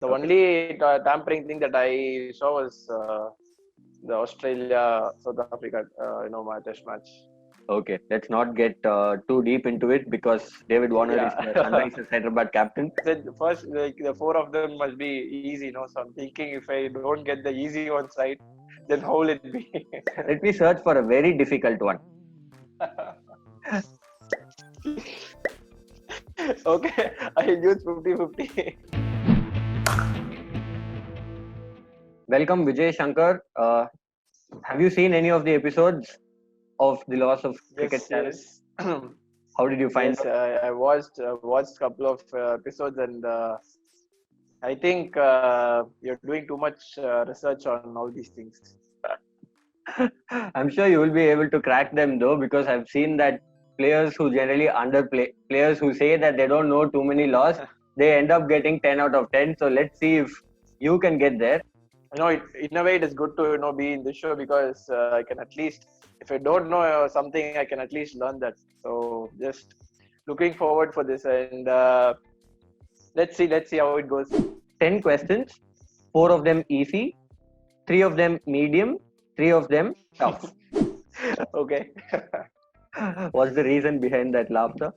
The Okay. only tampering thing that I saw was the Australia South Africa my test match. Okay, let's not get too deep into it because David Warner is Yeah. the Sunrisers Hyderabad captain. I said first, like the four of them must be easy, no? So I'm thinking if I don't get the easy ones right, then how will it be? Let me search for a very difficult one. Okay, I'll use 50-50. Welcome, Vijay Shankar. Have you seen any of the episodes of The Loss of Cricket Yes, Channel? yes. How did you find Yes, them? I watched a couple of episodes, and I think you're doing too much research on all these things. I'm sure you will be able to crack them though, because I've seen that players who generally underplay, players who say that they don't know too many laws, they end up getting 10 out of 10. So let's see if you can get there. In a way, it is good to be in this show because I can at least, if I don't know something, I can at least learn that. So just looking forward for this, and let's see how it goes. 10 questions, 4 of them easy, 3 of them medium, 3 of them tough. Okay. What's the reason behind that laughter?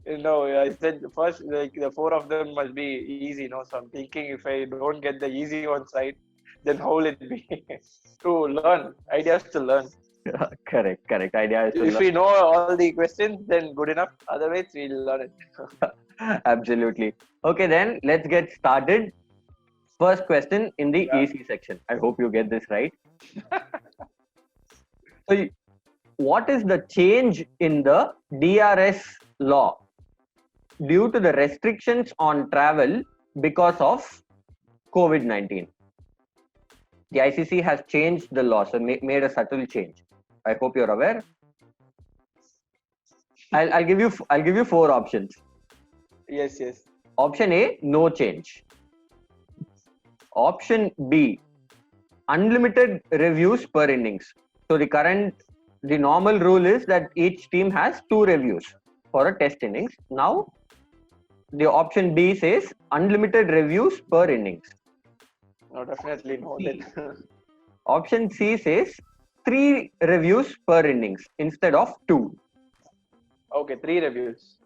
I said first, like the four of them must be easy, no? So I'm thinking if I don't get the easy ones right, then how will it be? To learn, ideas to learn. Correct. Idea is to If learn. we know all the questions, then good enough. Otherwise, we'll learn it. Absolutely. Okay, then let's get started. First question in the Yeah. easy section. I hope you get this right. So, what is the change in the DRS law due to the restrictions on travel because of COVID-19? The ICC has changed the law, so made a subtle change. I hope you're aware. I'll give you 4 options. Yes, yes. Option A, no change. Option B, unlimited reviews per innings. So the normal rule is that each team has 2 reviews for a test innings. Now, the option B says unlimited reviews per innings. No, definitely no. Then. Option C says 3 reviews per innings instead of 2. Okay, 3 reviews.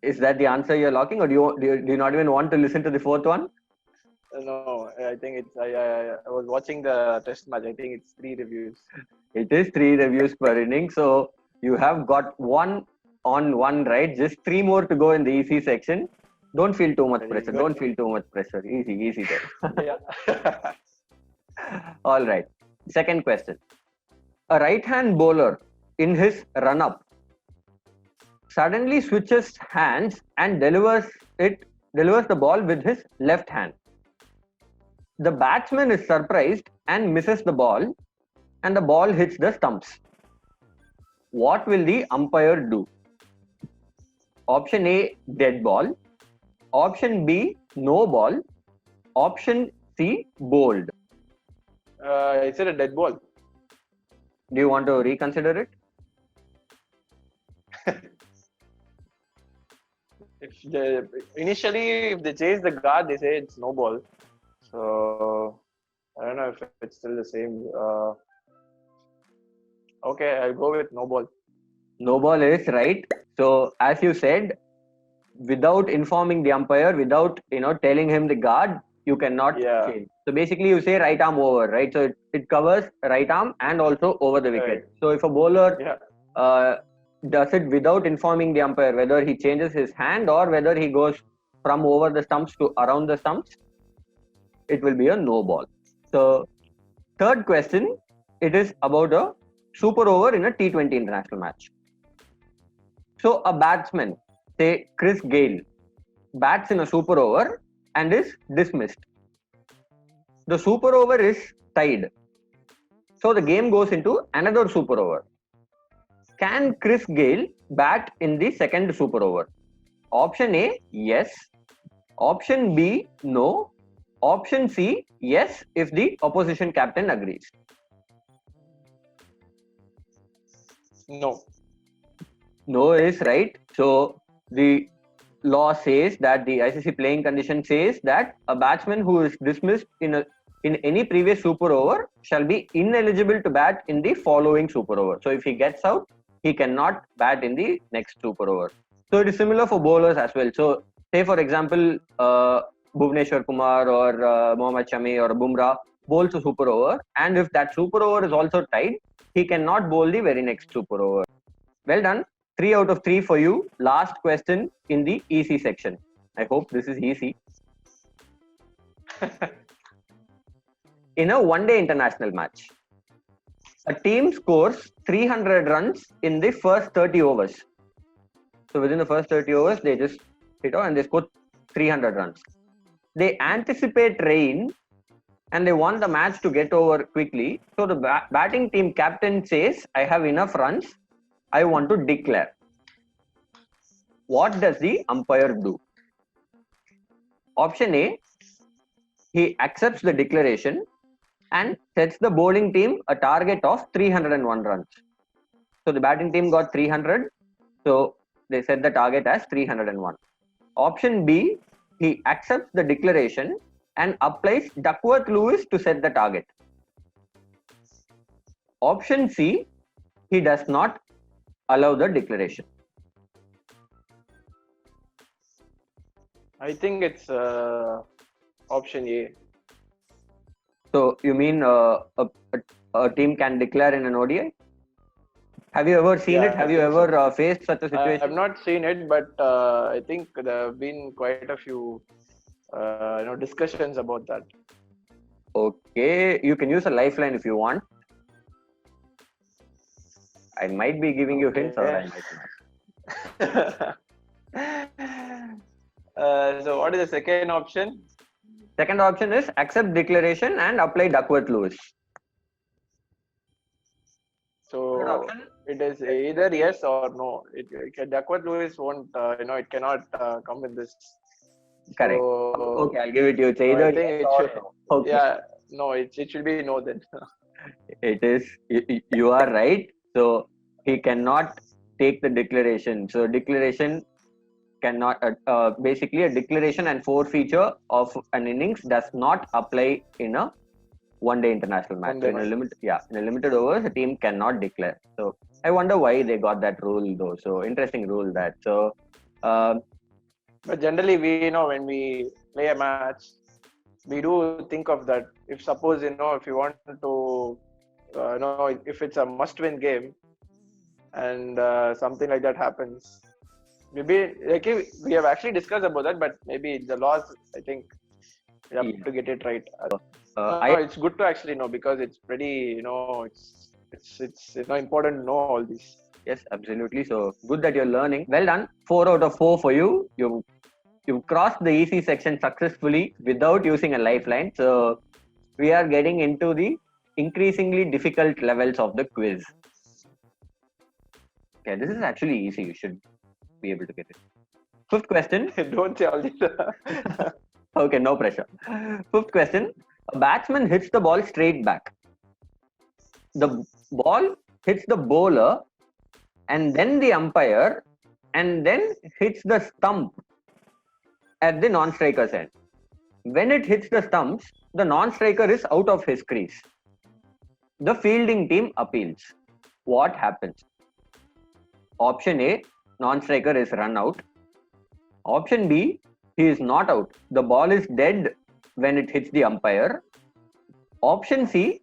Is that the answer you're locking, or do you not even want to listen to the 4th one? No, I think it's. I was watching the test match. I think it's 3 reviews. It is 3 reviews per inning. So you have got 1 on 1 right. Just 3 more to go in the easy section. Don't feel too much Very pressure. good. Don't feel too much pressure. Easy there. Yeah. All right. Second question. A right-hand bowler in his run-up suddenly switches hands and delivers the ball with his left hand. The batsman is surprised and misses the ball, and the ball hits the stumps. What will the umpire do? Option A, dead ball. Option B, no ball. Option C, bowled. Is it a dead ball? Do you want to reconsider it? If they chase the guard, they say it's no ball. So I don't know if it's still the same. Okay, I'll go with no ball. No ball is right. So as you said, without informing the umpire, without telling him the guard, you cannot Yeah. change. So basically you say right arm over, right? So it covers right arm and also over the wicket. Right. So if a bowler Yeah. does it without informing the umpire, whether he changes his hand or whether he goes from over the stumps to around the stumps, it will be a no ball. So third question, it is about a super over in a T20 international match. So a batsman, say Chris Gale, bats in a super over and is dismissed. The super over is tied. So the game goes into another super over. Can Chris Gale bat in the second super over? Option A, yes. Option B, no. Option C, yes, if the opposition captain agrees. No. No is right. So the law says that the ICC playing condition says that a batsman who is dismissed in any previous super over shall be ineligible to bat in the following super over. So if he gets out, he cannot bat in the next super over. So it is similar for bowlers as well. So say for example, Bhuvneshwar Kumar or Mohammad Shami or Bumrah bowls a super over, and if that super over is also tied, he cannot bowl the very next super over. Well done. 3 out of 3 for you. Last question in the easy section. I hope this is easy. In a one-day international match, a team scores 300 runs in the first 30 overs. So within the first 30 overs, they just hit out and they score 300 runs. They anticipate rain and they want the match to get over quickly. So the batting team captain says, I have enough runs. I want to declare. What does the umpire do? Option A, he accepts the declaration and sets the bowling team a target of 301 runs. So the batting team got 300, so they set the target as 301. Option B, he accepts the declaration and applies Duckworth-Lewis to set the target. Option C, he does not allow the declaration. I think it's option A. So you mean a team can declare in an ODI? Have you ever seen it? Have you ever faced such a situation? I've not seen it, but I think there have been quite a few discussions about that. Okay, you can use a lifeline if you want. I might be giving you hints, or I might not. So what is the second option? Second option is accept declaration and apply Duckworth-Lewis. So it is either yes or no. Duckworth-Lewis won't, it cannot come with this. Correct. So, okay, I'll give it to you. It's either yes or no. Okay. Yeah, no, it should be no then. It is. You are right. So he cannot take the declaration. So declaration cannot basically a declaration and forfeiture of an innings does not apply in a one-day international match. So in a limited overs, a team cannot declare. So I wonder why they got that rule though. So interesting rule that. So but generally we when we play a match, we do think of that. If suppose if you want to if it's a must-win game and something like that happens, maybe we have actually discussed about that, but maybe the laws, I think we have to get it right. It's good to actually know because it's pretty it's important to know all these. Yes, absolutely. So good that you're learning. Well done. 4 out of 4 for you. You've crossed the easy section successfully without using a lifeline. So we are getting into the increasingly difficult levels of the quiz. Okay, this is actually easy. You should be able to get it. Fifth question. Don't say all this. Okay, no pressure. Fifth question. A batsman hits the ball straight back. The ball hits the bowler and then the umpire and then hits the stump at the non-striker's end. When it hits the stumps, the non-striker is out of his crease. The fielding team appeals. What happens? Option A, non-striker is run out. Option B, he is not out. The ball is dead when it hits the umpire. Option C,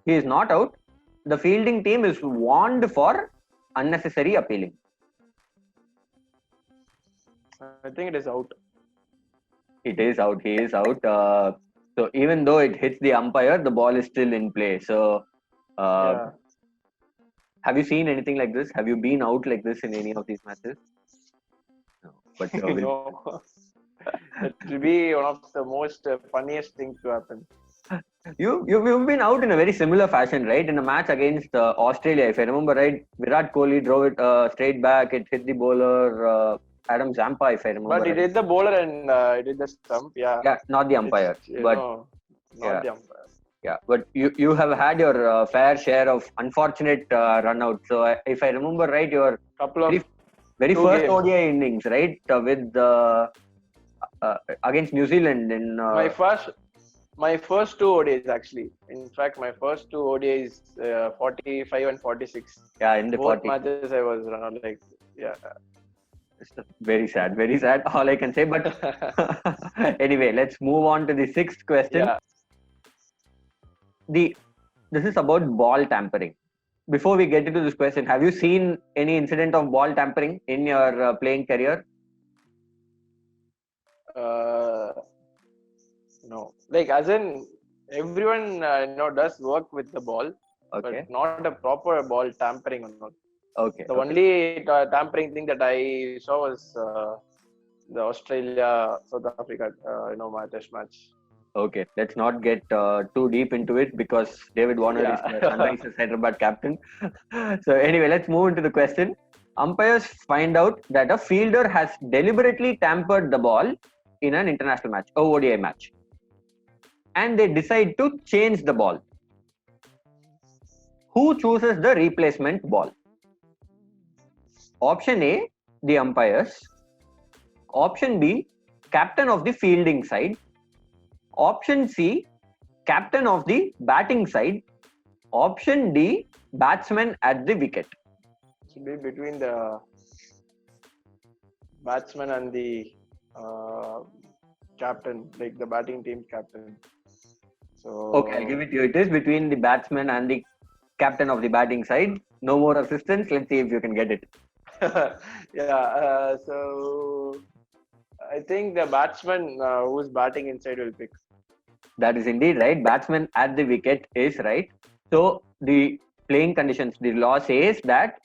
he is not out. The fielding team is warned for unnecessary appealing. I think it is out. It is out. He is out. So even though it hits the umpire, the ball is still in play. So have you seen anything like this? Have you been out like this in any of these matches? No. But no. It will be one of the most funniest things to happen. You've been out in a very similar fashion, right? In a match against Australia, if I remember right, Virat Kohli drove it straight back. It hit the bowler Adam Zampa, if I remember. But it hit the bowler and it hit the stump. Yeah. Yeah, not the umpire. Not the umpire. Yeah, but you have had your fair share of unfortunate run outs. So if I remember right, your very 2 first games. ODI innings, right? With against New Zealand in My first 2 ODIs actually. In fact, my first 2 ODIs, 45 and 46. in the Both 40. matches I was run out like, yeah. It's very sad, very sad. All I can say. But anyway, let's move on to the sixth question. Yeah. This is about ball tampering. Before we get into this question, have you seen any incident of ball tampering in your playing career? No. Like, as in, everyone does work with the ball, Okay. but not a proper ball tampering or not. Okay. The only tampering thing that I saw was the Australia South Africa test match. Okay, let's not get too deep into it because David Warner is the Sunrisers Hyderabad captain. So anyway, let's move into the question. Umpires find out that a fielder has deliberately tampered the ball in an international match, a ODI match, and they decide to change the ball. Who chooses the replacement ball? Option A, the umpires. Option B, captain of the fielding side. Option C, captain of the batting side. Option D, batsman at the wicket. It should be between the batsman and the captain, like the batting team captain. So Okay, I'll give it to you. It is between the batsman and the captain of the batting side. No more assistance. Let's see if you can get it. yeah. So I think the batsman who's batting inside will pick. That is indeed right. Batsman at the wicket is right. So the playing conditions, the law says that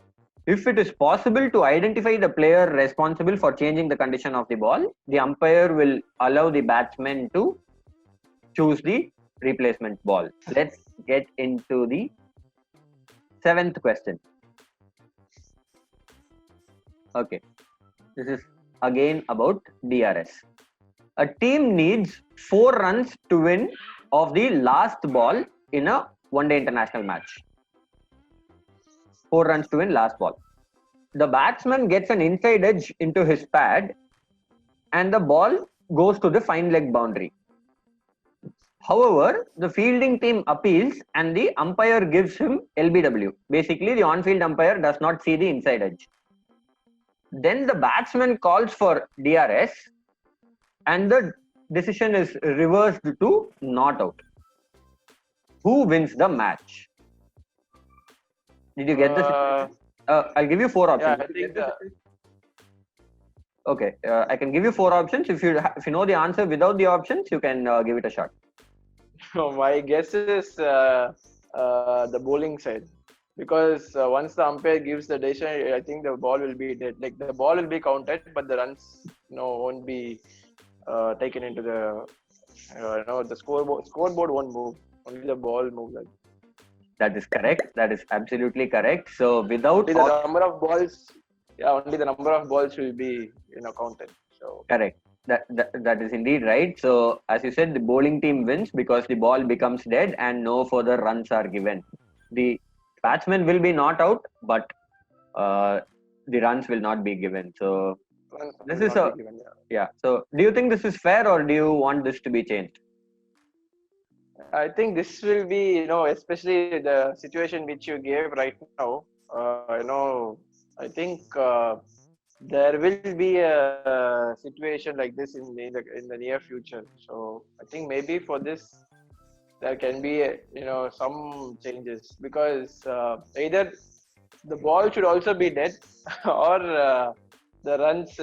if it is possible to identify the player responsible for changing the condition of the ball, the umpire will allow the batsman to choose the replacement ball. Let's get into the seventh question. Okay, this is again about DRS. A team needs 4 runs to win of the last ball in a one-day international match. 4 runs to win last ball. The batsman gets an inside edge into his pad and the ball goes to the fine leg boundary. However, the fielding team appeals and the umpire gives him LBW. Basically, the on-field umpire does not see the inside edge. Then the batsman calls for DRS and the decision is reversed to not out. Who wins the match? Did you get the situation? I'll give you 4 options. Yeah, I think Okay, I can give you 4 options. If you know the answer without the options, you can give it a shot. my guess is the bowling side, because once the umpire gives the decision, I think the ball will be dead. Like, the ball will be counted, but the runs won't be taken into the the scoreboard won't move. Only the ball moves. That is correct. That is absolutely correct. So without only the number of balls, only the number of balls will be counted. So correct. That is indeed right. So as you said, the bowling team wins because the ball becomes dead and no further runs are given. The batsman will be not out, but the runs will not be given. So this is So do you think this is fair, or do you want this to be changed? I think this will be, especially the situation which you gave right now. I think there will be a situation like this in the near future. So I think maybe for this there can be some changes, because either the ball should also be dead or the runs,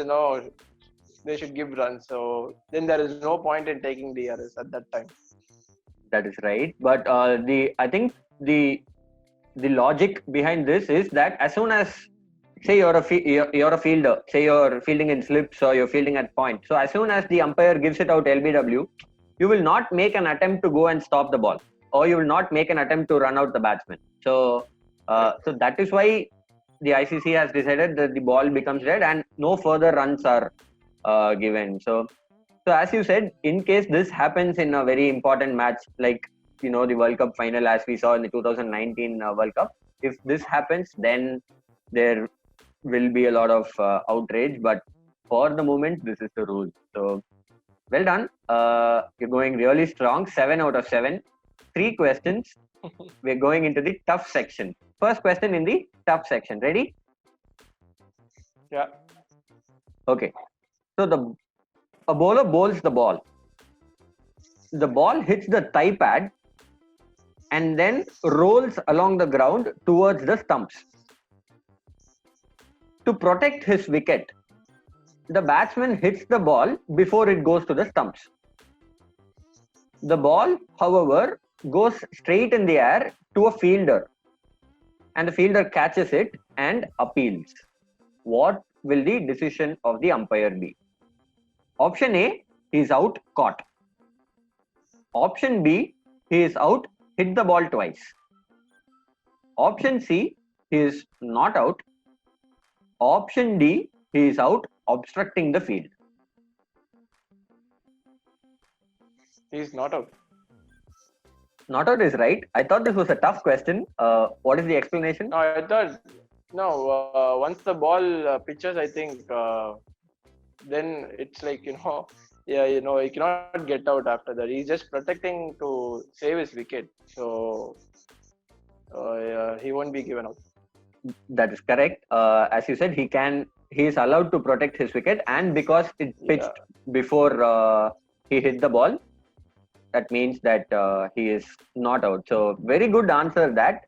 they should give runs. So then there is no point in taking DRS at that time. That is right, but I think the logic behind this is that as soon as, say you're a fielder, say you're fielding in slips or you're fielding at point, so as soon as the umpire gives it out LBW, you will not make an attempt to go and stop the ball, or you will not make an attempt to run out the batsman. So so that is why the ICC has decided that the ball becomes dead and no further runs are given. So as you said, in case this happens in a very important match like the World Cup final, as we saw in the 2019 World Cup, if this happens, then there will be a lot of outrage, but for the moment, this is the rule. So, well done. You're going really strong. 7 out of 7. 3 questions. We're going into the tough section. First question in the tough section. Ready? Yeah. Okay. So a bowler bowls the ball. The ball hits the thigh pad and then rolls along the ground towards the stumps. To protect his wicket, the batsman hits the ball before it goes to the stumps. The ball, however, goes straight in the air to a fielder, and the fielder catches it and appeals. What will the decision of the umpire be? Option A, he is out, caught. Option B, he is out, hit the ball twice. Option C, he is not out. Option D, he is out, obstructing the field. He's not out. Not out is right. I thought this was a tough question. What is the explanation? No, I thought once the ball pitches, I think then it's like he cannot get out after that. He's just protecting to save his wicket, so he won't be given out. That is correct. As you said, he is allowed to protect his wicket, and because it pitched before he hit the ball, that means that he is not out. So very good answer. That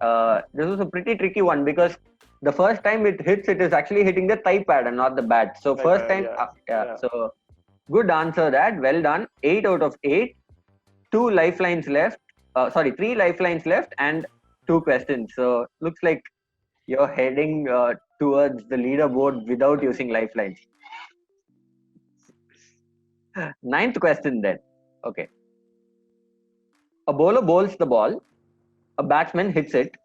this was a pretty tricky one because the first time it hits, it is actually hitting the thigh pad and not the bat. So first time, So good answer. That well done. 8 out of 8. 2 lifelines left. 3 lifelines left and 2 questions. So looks like you're heading towards the leaderboard without using lifelines. 9th question then. Okay. A bowler bowls the ball. A batsman hits it.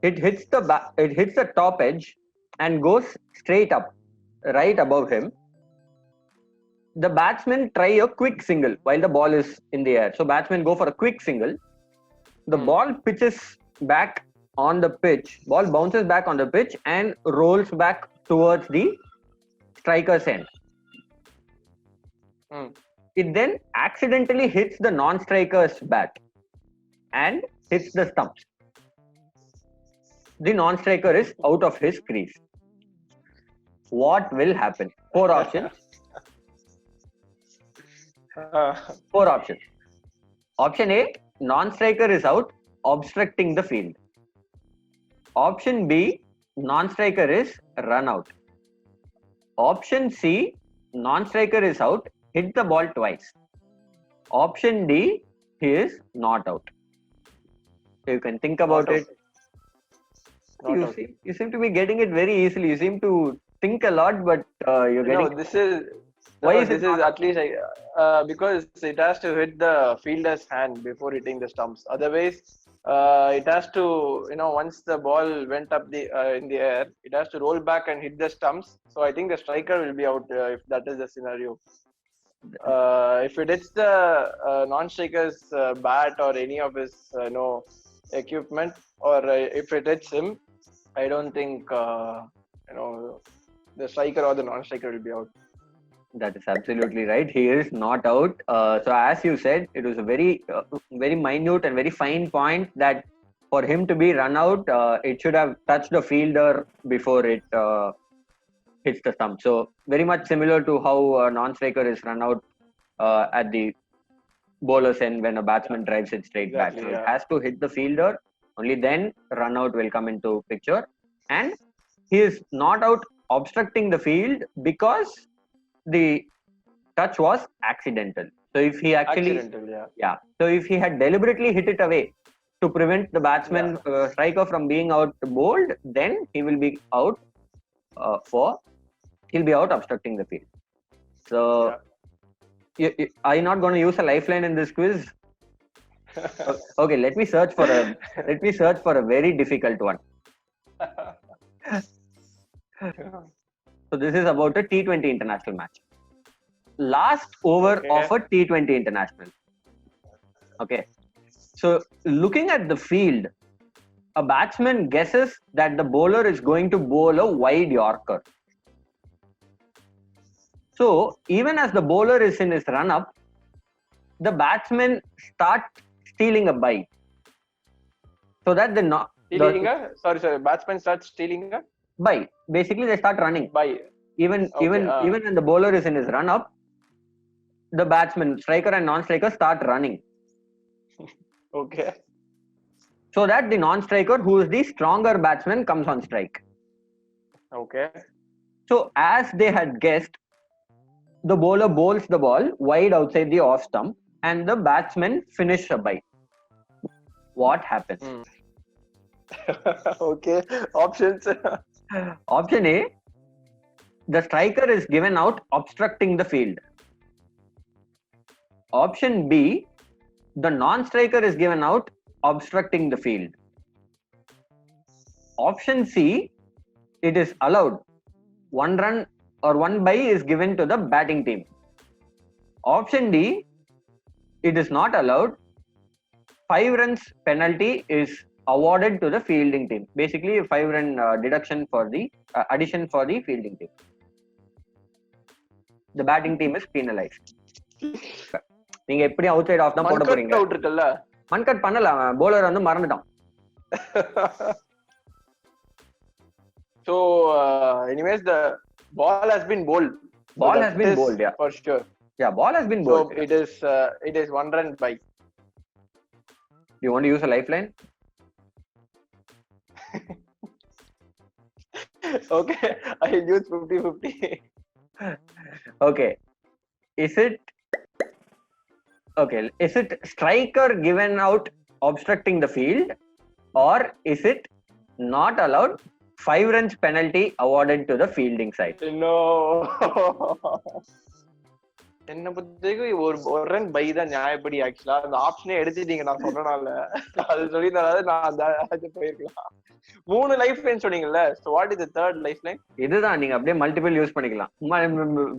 It hits the top edge and goes straight up, right above him. The batsmen try a quick single while the ball is in the air. So batsmen go for a quick single. The ball pitches back on the pitch. Ball bounces back on the pitch and rolls back towards the striker's end. It then accidentally hits the non-striker's bat and hits the stumps. The non-striker is out of his crease. What will happen? 4 options. 4 options. Option A, non-striker is out, obstructing the field. Option B, non-striker is run out. Option C, non-striker is out, hit the ball twice. Option D, he is not out. So you can think about it. You seem to be getting it very easily. You seem to think a lot, but you're getting. At least because it has to hit the fielder's hand before hitting the stumps. Otherwise, it has to once the ball went up in the air, it has to roll back and hit the stumps. So I think the striker will be out if that is the scenario. If it hits the non-striker's bat or any of his equipment, or if it hits him, I don't think the striker or the non-striker will be out. That is absolutely right. He is not out. So as you said, it was a very minute and very fine point that for him to be run out, it should have touched the fielder before it hits the stump. So very much similar to how a non-striker is run out at the bowler's end when a batsman drives it straight back. So it has to hit the fielder. Only then run out will come into picture. And he is not out obstructing the field because the touch was accidental. So if he actually so if he had deliberately hit it away to prevent the batsman striker from being out bowled, then he will be out he'll be out obstructing the field. So are you not going to use a lifeline in this quiz? Okay, let me search for a very difficult one. So this is about a T20 international match. Last over of a T20 international. Okay. So looking at the field, a batsman guesses that the bowler is going to bowl a wide Yorker. So even as the bowler is in his run-up, the batsman starts stealing a bite. So that batsman starts stealing a bite. Basically, they start running. Bye. Even when the bowler is in his run-up, the batsman, striker and non-striker, start running. Okay. So that the non-striker, who is the stronger batsman, comes on strike. Okay. So as they had guessed, the bowler bowls the ball wide outside the off stump, and the batsman finish a bite. What happens? Okay. Options. Option A: the striker is given out obstructing the field. Option B: the non-striker is given out obstructing the field. Option C: it is allowed. 1 run or 1 bye is given to the batting team. Option D: it is not allowed. 5 runs penalty is awarded to the fielding team. Basically, 5 run deduction for the addition for the fielding team. The batting team is penalized. நீங்க எப்படி out side of தான் போட போறீங்க. Out இருக்குல்ல, மன் cut பண்ணல, bowler வந்து மறந்துட்டான். So anyways, the ball has been bowled. Ball has been bowled, yeah, for sure. Yeah, ball has been bowled. So it is 1 run bite. Do you want to use a lifeline? Okay, I will use 50-50. Okay. Is it striker given out obstructing the field, or is it not allowed? 5 runs penalty awarded to the fielding side. No. என்ன பொறுத்தவரைக்கும் ஒரு run by தான் நியாயப்படி. ஆக்சுவலா அந்த ஆப்ஷனே எடுத்துட்டீங்க நான் சொல்றனால. அது சொல்லி நான் அந்த போயிருக்கலாம். 3 லைஃப் லைன் சொன்னீங்கல்ல. So what is the third life line? இதுதான், நீங்க அப்படியே மல்டிபிள் யூஸ் பண்ணிக்கலாம்.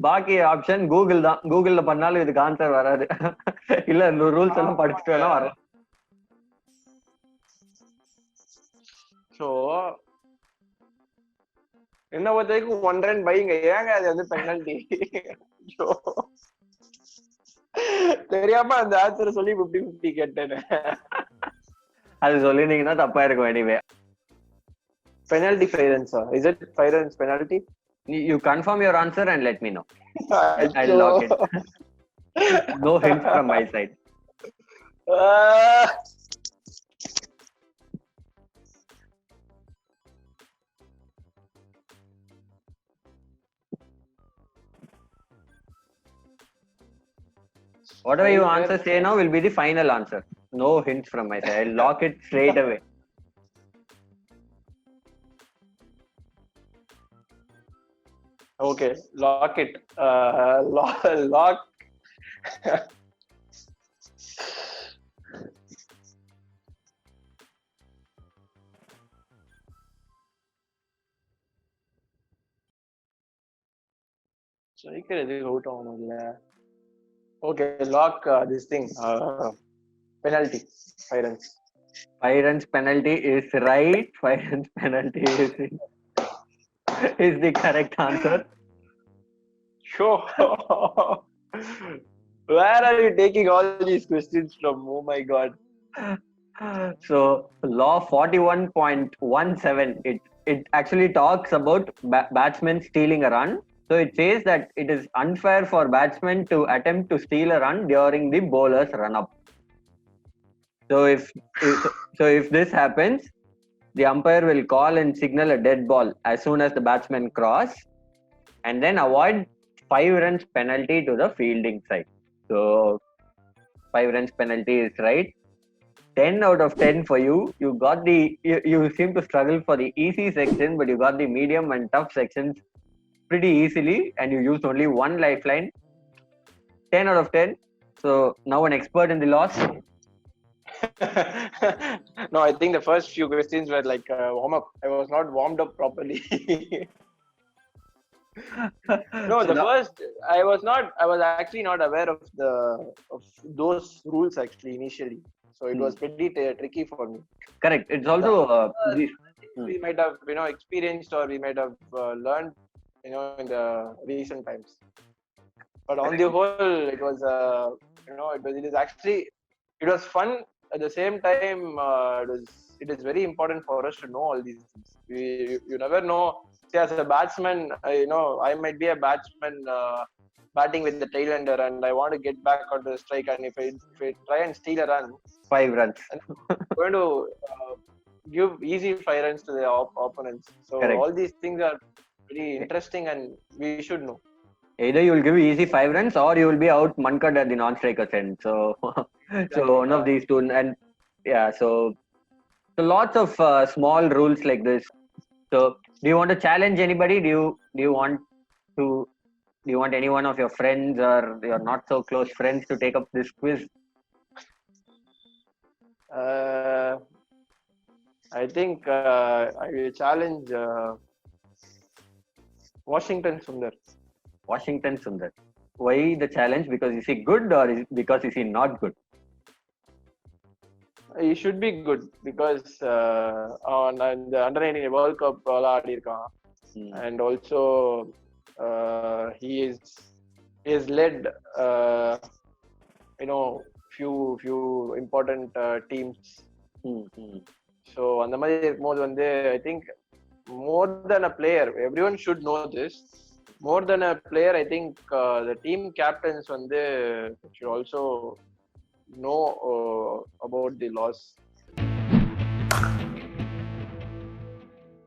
பாக்கி ஆப்ஷன் கூகுள் தான். கூகுள்ல பண்ணாலும் இதுக்கு ஆன்சர் வராது. இல்ல இந்த ரூல்ஸ் எல்லாம் படிச்சுட்டு வேணா வரும். So என்ன பொறுத்தவரைக்கும் 1 ரன் பைங்க. ஏங்க அது வந்து பெனல்டி? தெரியாம அந்த ஆன்சர் சொல்லி 50-50 கேட்டேன். அது சொல்லிருந்தீங்கன்னா தப்பா இருக்கும். Anyway penalty 5 runs. Is it 5 runs penalty? You confirm your answer and let me know. I'll lock it. No hints from my side. Whatever you answer say now will be the final answer. No hints from my side. I'll lock it straight away. Okay, lock it. Lock. Striker எதுக்கு out ஆகணும் இல்ல? Okay, lock this thing. Penalty 5 runs. 5 runs penalty is right. 5 runs penalty is the correct answer. Sure. Where are you taking all these questions from? Oh my god. So law 41.17, it actually talks about batsmen stealing a run. So it says that it is unfair for batsmen to attempt to steal a run during the bowler's run up. So if this happens, the umpire will call and signal a dead ball as soon as the batsmen cross, and then award 5 runs penalty to the fielding side. So 5 runs penalty is right. 10 out of 10 for you. You seem to struggle for the easy section, but you got the medium and tough sections pretty easily, and you used only 1 lifeline. 10 out of 10. So now an expert in the loss. No, I think the first few questions were like warm up. I was not warmed up properly. No, So the first I was actually not aware of those rules actually initially. So it was pretty tricky for me. correct. It's The also other this. things we might have experienced or we might have learned in the recent times. But on the whole, it was it is actually it was fun at the same time. It is very important for us to know all these things. You never know. See, as a batsman, I might be a batsman batting with the tail ender, and I want to get back onto the strike. And if I try and steal a run, 5 runs. and I'm going to give easy 5 runs to the opponents. So Correct. all these things are very interesting, and we should know. Either you will give easy 5 runs or you will be out Mankad at the non-striker's end. So, so Exactly. one of these two, and yeah, so lots of small rules like this. So, do you want to challenge anybody? To do you want any one of your friends or your not so close friends to take up this quiz? Uh, I think I will challenge Washington Sundar. Washington Sundar. Why the challenge? Because is he good or because is he not good? He should be good because on the under 19 World Cup ஆடி இருக்கான். And also he is led few important teams. So அந்த மாதிரி இருக்கும்போது வந்து I think more than a player, everyone should know this. More than a player, I think the team captains வந்து should also know about the laws.